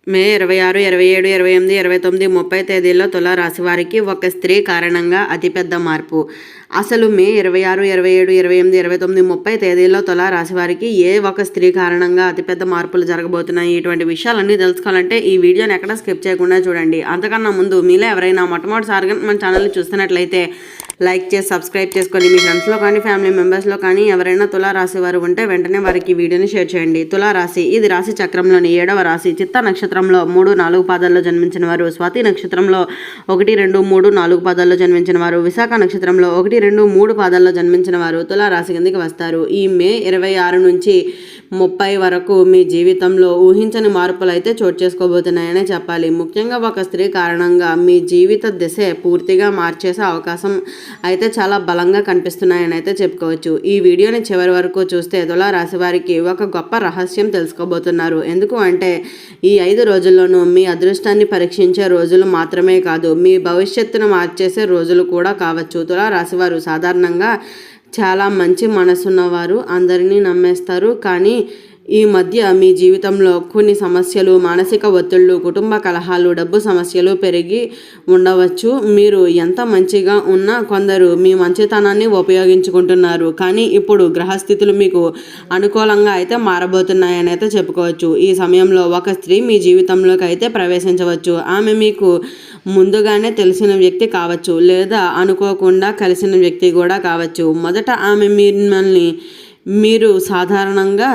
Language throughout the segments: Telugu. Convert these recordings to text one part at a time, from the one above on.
మే 26, 27, 28, 29, 30 తేదీల్లో తులారాశి వారికి ఒక స్త్రీ కారణంగా అతిపెద్ద మార్పు. అసలు మే 26, 27, 28, 29, 30 తేదీల్లో తులారాశి వారికి ఏ ఒక స్త్రీ కారణంగా అతిపెద్ద మార్పులు జరగబోతున్నాయి? ఇటువంటి విషయాలన్నీ తెలుసుకోవాలంటే ఈ వీడియోని ఎక్కడ స్కిప్ చేయకుండా చూడండి. అంతకన్నా ముందు మీలో ఎవరైనా మొట్టమొదటిసారిగా మన ఛానల్ని చూస్తున్నట్లయితే లైక్ చేసి సబ్స్క్రైబ్ చేసుకొని మీ ఫ్రెండ్స్లో కానీ ఫ్యామిలీ మెంబర్స్లో కానీ ఎవరైనా తులారాశి వారు ఉంటే వెంటనే వారికి వీడియోని షేర్ చేయండి. తులారాశి ఇది రాశి చక్రంలోని 7వ రాశి. చిత్త నక్షత్రంలో 3, 4 పాదాల్లో జన్మించిన వారు, స్వాతి నక్షత్రంలో 1, 2, 3, 4 పాదాల్లో జన్మించిన వారు, విశాఖ నక్షత్రంలో 1, 2, 3 పాదాల్లో జన్మించిన వారు తులారాశి కిందకి వస్తారు. ఈ మే 26 నుంచి 30 వరకు మీ జీవితంలో ఊహించని మార్పులు అయితే చోటు చేసుకోబోతున్నాయనే చెప్పాలి. ముఖ్యంగా ఒక స్త్రీ కారణంగా మీ జీవిత దిశ పూర్తిగా మార్చేసే అవకాశం అయితే చాలా బలంగా కనిపిస్తున్నాయని అయితే చెప్పుకోవచ్చు. ఈ వీడియోని చివరి వరకు చూస్తే తులారాశి వారికి ఒక గొప్ప రహస్యం తెలుసుకోబోతున్నారు. ఎందుకు అంటే ఈ 5 రోజుల్లోనూ మీ అదృష్టాన్ని పరీక్షించే రోజులు మాత్రమే కాదు, మీ భవిష్యత్తును మార్చేసే రోజులు కూడా కావచ్చు. తులారాశి వారు సాధారణంగా చాలా మంచి మనసున్నవారు, అందరినీ నమ్మేస్తారు. కానీ ఈ మధ్య మీ జీవితంలో కొన్ని సమస్యలు, మానసిక ఒత్తిళ్లు, కుటుంబ కలహాలు, డబ్బు సమస్యలు పెరిగి ఉండవచ్చు. మీరు ఎంత మంచిగా ఉన్నా కొందరు మీ మంచితనాన్ని ఉపయోగించుకుంటున్నారు. కానీ ఇప్పుడు గ్రహస్థితులు మీకు అనుకూలంగా అయితే మారబోతున్నాయని అయితే చెప్పుకోవచ్చు. ఈ సమయంలో ఒక స్త్రీ మీ జీవితంలోకి అయితే ప్రవేశించవచ్చు. ఆమె మీకు ముందుగానే తెలిసిన వ్యక్తి కావచ్చు, లేదా అనుకోకుండా కలిసిన వ్యక్తి కూడా కావచ్చు. మొదట ఆమె మిమ్మల్ని మీరు సాధారణంగా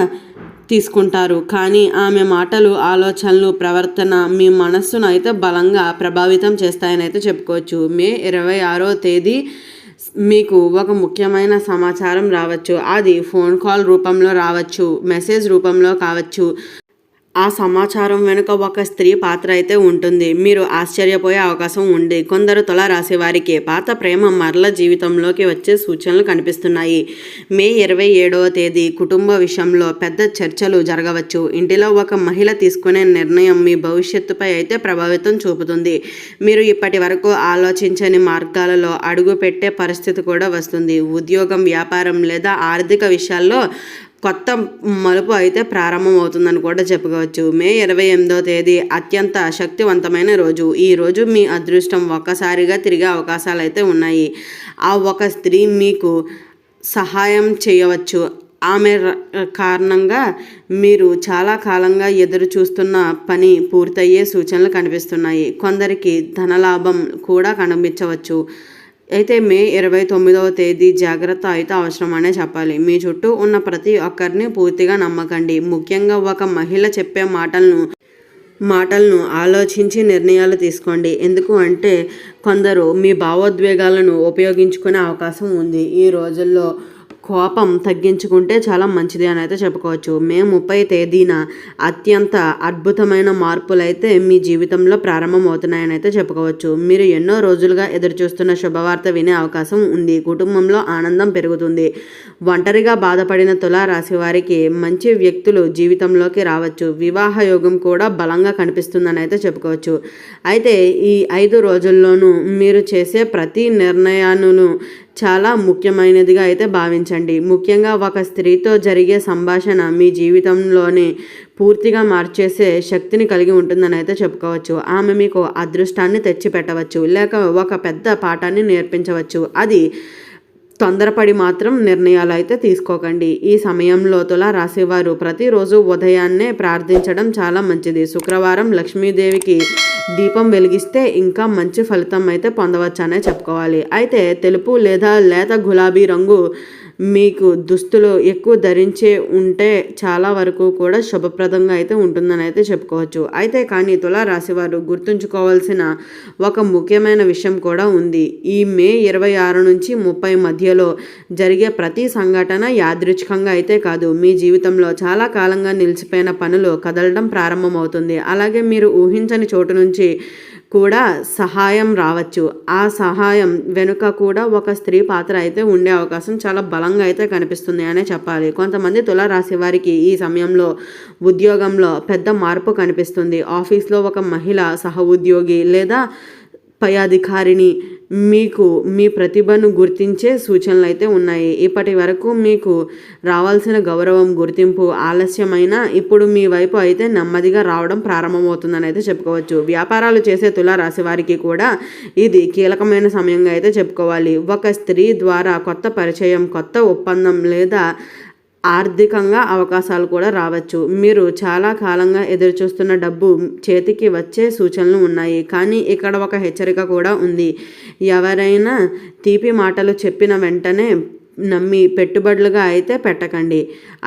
తీసుకుంటారు, కానీ ఆమె మాటలు, ఆలోచనలు, ప్రవర్తన మీ మనస్సును అయితే బలంగా ప్రభావితం చేస్తాయని అయితే చెప్పుకోవచ్చు. మే 26వ తేదీ మీకు ఒక ముఖ్యమైన సమాచారం రావచ్చు. అది ఫోన్ కాల్ రూపంలో రావచ్చు, మెసేజ్ రూపంలో కావచ్చు. ఆ సమాచారం వెనుక ఒక స్త్రీ పాత్ర అయితే ఉంటుంది. మీరు ఆశ్చర్యపోయే అవకాశం ఉంది. కొందరు తులారాశి వారికి పాత ప్రేమ మరల జీవితంలోకి వచ్చే సూచనలు కనిపిస్తున్నాయి. మే 27వ తేదీ కుటుంబ విషయంలో పెద్ద చర్చలు జరగవచ్చు. ఇంటిలో ఒక మహిళ తీసుకునే నిర్ణయం మీ భవిష్యత్తుపై అయితే ప్రభావితం చూపుతుంది. మీరు ఇప్పటి వరకు ఆలోచించని మార్గాలలో అడుగు పెట్టే పరిస్థితి కూడా వస్తుంది. ఉద్యోగం, వ్యాపారం లేదా ఆర్థిక విషయాల్లో కొత్త మలుపు అయితే ప్రారంభమవుతుందని కూడా చెప్పుకోవచ్చు. మే 28వ తేదీ అత్యంత శక్తివంతమైన రోజు. ఈ రోజు మీ అదృష్టం ఒక్కసారిగా తిరిగే అవకాశాలు అయితే ఉన్నాయి. ఆ ఒక స్త్రీ మీకు సహాయం చేయవచ్చు. ఆమె కారణంగా మీరు చాలా కాలంగా ఎదురు చూస్తున్న పని పూర్తయ్యే సూచనలు కనిపిస్తున్నాయి. కొందరికి ధనలాభం కూడా కనిపించవచ్చు. అయితే మే 29వ తేదీ జాగ్రత్త అయితే అవసరమనే చెప్పాలి. మీ చుట్టూ ఉన్న ప్రతి ఒక్కరిని పూర్తిగా నమ్మకండి. ముఖ్యంగా ఒక మహిళ చెప్పే మాటలను ఆలోచించి నిర్ణయాలు తీసుకోండి. ఎందుకు అంటే కొందరు మీ భావోద్వేగాలను ఉపయోగించుకునే అవకాశం ఉంది. ఈ రోజుల్లో కోపం తగ్గించుకుంటే చాలా మంచిది అని అయితే చెప్పుకోవచ్చు. మే 30 తేదీన అత్యంత అద్భుతమైన మార్పులు అయితే మీ జీవితంలో ప్రారంభమవుతున్నాయని అయితే చెప్పుకోవచ్చు. మీరు ఎన్నో రోజులుగా ఎదురుచూస్తున్న శుభవార్త వినే అవకాశం ఉంది. కుటుంబంలో ఆనందం పెరుగుతుంది. ఒంటరిగా బాధపడిన తులారాశి వారికి మంచి వ్యక్తులు జీవితంలోకి రావచ్చు. వివాహ యోగం కూడా బలంగా కనిపిస్తుందని అయితే చెప్పుకోవచ్చు. అయితే ఈ 5 రోజుల్లోనూ మీరు చేసే ప్రతి నిర్ణయాలను చాలా ముఖ్యమైనదిగా అయితే భావించండి. ముఖ్యంగా ఒక స్త్రీతో జరిగే సంభాషణ మీ జీవితంలోనే పూర్తిగా మార్చేసే శక్తిని కలిగి ఉంటుందని అయితే చెప్పుకోవచ్చు. ఆమె మీకు అదృష్టాన్ని తెచ్చిపెట్టవచ్చు, లేక ఒక పెద్ద పాఠాన్ని నేర్పించవచ్చు. అది తొందరపడి మాత్రం నిర్ణయాలు అయితే తీసుకోకండి. ఈ సమయంలో తులారాశి వారు ప్రతిరోజు ఉదయాన్నే ప్రార్థించడం చాలా మంచిది. శుక్రవారం లక్ష్మీదేవికి దీపం వెలిగిస్తే ఇంకా మంచి ఫలితం అయితే పొందవచ్చనే చెప్పుకోవాలి. అయితే తెలుపు లేదా లేత గులాబీ రంగు మీకు దుస్తులు ఎక్కువ ధరించే ఉంటే చాలా వరకు కూడా శుభప్రదంగా అయితే ఉంటుందని అయితే చెప్పుకోవచ్చు. అయితే కానీ తులారాశి వారు గుర్తుంచుకోవాల్సిన ఒక ముఖ్యమైన విషయం కూడా ఉంది. ఈ మే 26 నుంచి 30 మధ్యలో జరిగే ప్రతి సంఘటన యాదృచ్ఛికంగా అయితే కాదు. మీ జీవితంలో చాలా కాలంగా నిలిచిపోయిన పనులు కదలడం ప్రారంభమవుతుంది. అలాగే మీరు ఊహించని చోటు నుంచి కూడా సహాయం రావచ్చు. ఆ సహాయం వెనుక కూడా ఒక స్త్రీ పాత్ర అయితే ఉండే అవకాశం చాలా బలంగా అయితే కనిపిస్తుంది అనే చెప్పాలి. కొంతమంది తులారాశి వారికి ఈ సమయంలో ఉద్యోగంలో పెద్ద మార్పు కనిపిస్తుంది. ఆఫీస్లో ఒక మహిళ సహ ఉద్యోగి లేదా పై అధికారిని మీకు మీ ప్రతిభను గుర్తించే సూచనలు అయితే ఉన్నాయి. ఇప్పటి వరకు మీకు రావాల్సిన గౌరవం, గుర్తింపు ఆలస్యమైన ఇప్పుడు మీ వైపు అయితే నెమ్మదిగా రావడం ప్రారంభమవుతుందని అయితే చెప్పుకోవచ్చు. వ్యాపారాలు చేసే తులారాశి వారికి కూడా ఇది కీలకమైన సమయంగా అయితే చెప్పుకోవాలి. ఒక స్త్రీ ద్వారా కొత్త పరిచయం, కొత్త ఒప్పందం లేదా ఆర్థికంగా అవకాశాలు కూడా రావచ్చు. మీరు చాలా కాలంగా ఎదురుచూస్తున్న డబ్బు చేతికి వచ్చే సూచనలు ఉన్నాయి. కానీ ఇక్కడ ఒక హెచ్చరిక కూడా ఉంది. ఎవరైనా తీపి మాటలు చెప్పిన వెంటనే నమ్మి పెట్టుబడులుగా అయితే పెట్టకండి.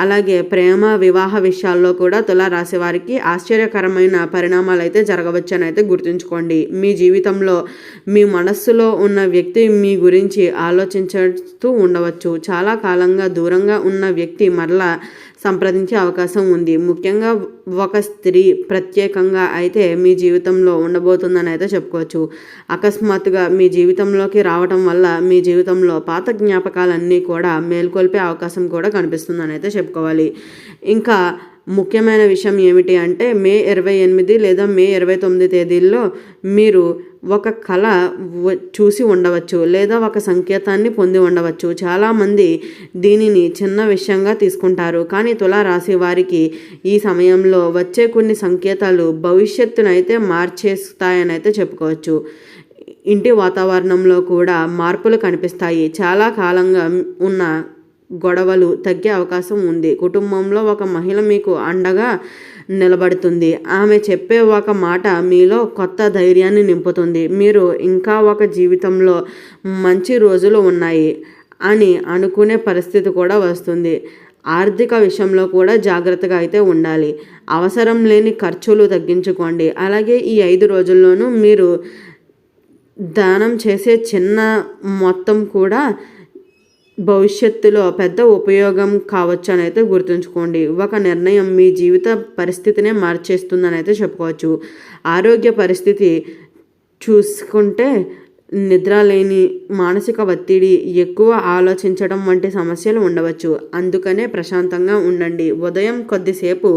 అలాగే ప్రేమ, వివాహ విషయాల్లో కూడా తులారాశి వారికి ఆశ్చర్యకరమైన పరిణామాలు అయితే జరగవచ్చని అయితే గుర్తుంచుకోండి. మీ జీవితంలో మీ మనస్సులో ఉన్న వ్యక్తి మీ గురించి ఆలోచించుతూ ఉండవచ్చు. చాలా కాలంగా దూరంగా ఉన్న వ్యక్తి మరలా సంప్రదించే అవకాశం ఉంది. ముఖ్యంగా ఒక స్త్రీ ప్రత్యేకంగా అయితే మీ జీవితంలో ఉండబోతుందని అయితే చెప్పుకోవచ్చు. అకస్మాత్తుగా మీ జీవితంలోకి రావటం వల్ల మీ జీవితంలో పాత జ్ఞాపకాలన్నీ కూడా మేల్కొల్పే అవకాశం కూడా కనిపిస్తుందని అయితే చెప్పుకోవాలి. ఇంకా ముఖ్యమైన విషయం ఏమిటి అంటే మే 28 లేదా మే 29 తేదీల్లో మీరు ఒక కళ చూసి ఉండవచ్చు లేదా ఒక సంకేతాన్ని పొంది ఉండవచ్చు. చాలామంది దీనిని చిన్న విషయంగా తీసుకుంటారు. కానీ తులారాశి వారికి ఈ సమయంలో వచ్చే కొన్ని సంకేతాలు భవిష్యత్తునైతే మార్చేస్తాయని అయితే చెప్పుకోవచ్చు. ఇంటి వాతావరణంలో కూడా మార్పులు కనిపిస్తాయి. చాలా కాలంగా ఉన్న గొడవలు తగ్గే అవకాశం ఉంది. కుటుంబంలో ఒక మహిళ మీకు అండగా నిలబడుతుంది. ఆమె చెప్పే ఒక మాట మీలో కొత్త ధైర్యాన్ని నింపుతుంది. మీరు ఇంకా ఒక జీవితంలో మంచి రోజులు ఉన్నాయి అని అనుకునే పరిస్థితి కూడా వస్తుంది. ఆర్థిక విషయంలో కూడా జాగ్రత్తగా అయితే ఉండాలి. అవసరం లేని ఖర్చులు తగ్గించుకోండి. అలాగే ఈ 5 రోజుల్లోనూ మీరు దానం చేసే చిన్న మొత్తం కూడా భవిష్యత్తులో పెద్ద ఉపయోగం కావచ్చు అని అయితే గుర్తుంచుకోండి. ఒక నిర్ణయం మీ జీవిత పరిస్థితినే మార్చేస్తుందని అయితే చెప్పుకోవచ్చు. ఆరోగ్య పరిస్థితి చూసుకుంటే నిద్ర లేని, మానసిక ఒత్తిడి, ఎక్కువ ఆలోచించడం వంటి సమస్యలు ఉండవచ్చు. అందుకనే ప్రశాంతంగా ఉండండి. ఉదయం కొద్దిసేపు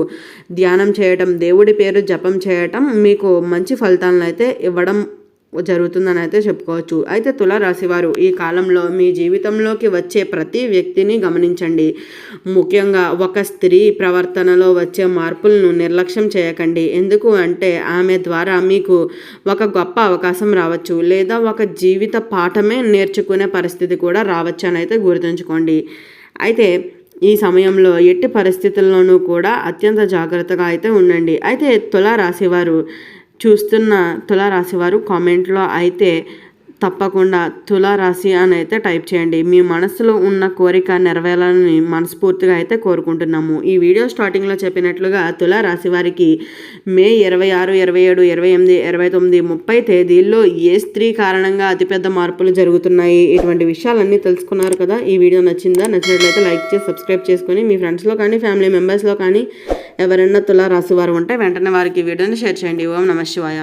ధ్యానం చేయటం, దేవుడి పేరు జపం చేయటం మీకు మంచి ఫలితాలను అయితే ఇవ్వడం జరుగుతుందని అయితే చెప్పుకోవచ్చు. అయితే తులారాశి వారు ఈ కాలంలో మీ జీవితంలోకి వచ్చే ప్రతి వ్యక్తిని గమనించండి. ముఖ్యంగా ఒక స్త్రీ ప్రవర్తనలో వచ్చే మార్పులను నిర్లక్ష్యం చేయకండి. ఎందుకు అంటే ఆమె ద్వారా మీకు ఒక గొప్ప అవకాశం రావచ్చు లేదా ఒక జీవిత పాఠమే నేర్చుకునే పరిస్థితి కూడా రావచ్చు అని అయితే గుర్తుంచుకోండి. అయితే ఈ సమయంలో ఎట్టి పరిస్థితుల్లోనూ కూడా అత్యంత జాగ్రత్తగా అయితే ఉండండి. అయితే తులారాశివారు చూస్తున్న తులారాశివారు కామెంట్లో అయితే తప్పకుండా తులారాశి అని అయితే టైప్ చేయండి. మీ మనసులో ఉన్న కోరిక నెరవేరాలని మనస్ఫూర్తిగా అయితే కోరుకుంటున్నాము. ఈ వీడియో స్టార్టింగ్లో చెప్పినట్లుగా తులారాశి వారికి మే 26, 27, 28, 29, 30 తేదీల్లో ఏ స్త్రీ కారణంగా అతిపెద్ద మార్పులు జరుగుతున్నాయి, ఇటువంటి విషయాలన్నీ తెలుసుకున్నారు కదా. ఈ వీడియో నచ్చినట్లయితే లైక్ చేసి సబ్స్క్రైబ్ చేసుకొని మీ ఫ్రెండ్స్లో కానీ ఫ్యామిలీ మెంబర్స్లో కానీ ఎవరైనా తులారాశి వారు ఉంటే వెంటనే వారికి వీడియోని షేర్ చేయండి. ఓం నమః శివాయ.